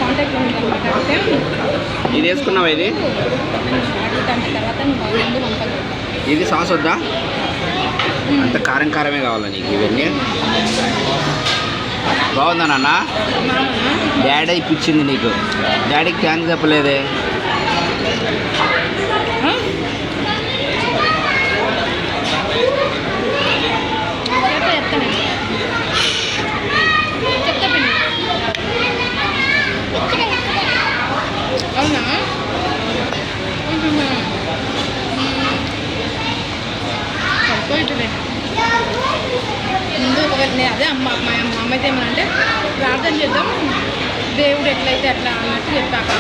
కాంటాక్ట్లో ఉందన్నమాట. అంటే ఇది వేసుకున్నావా? ఇది తర్వాత ముందు వంకాయ ఇది సాస్ వద్దా? అంత కారం కారమే కావాలా నీకు? ఇవన్నీ బాగుందా నాన్న? డాడీ ఇప్పించింది నీకు. డాడీకి థ్యాంక్స్ చెప్పలేదే. అవునా? సరిపోయిట్లే. ముందు ఒకవేళ నేను అదే మా అమ్మ అయితే ఏమనంటే ప్రార్థన చేద్దాం, దేవుడు ఎట్లయితే అట్లా అన్నట్టు చెప్పాక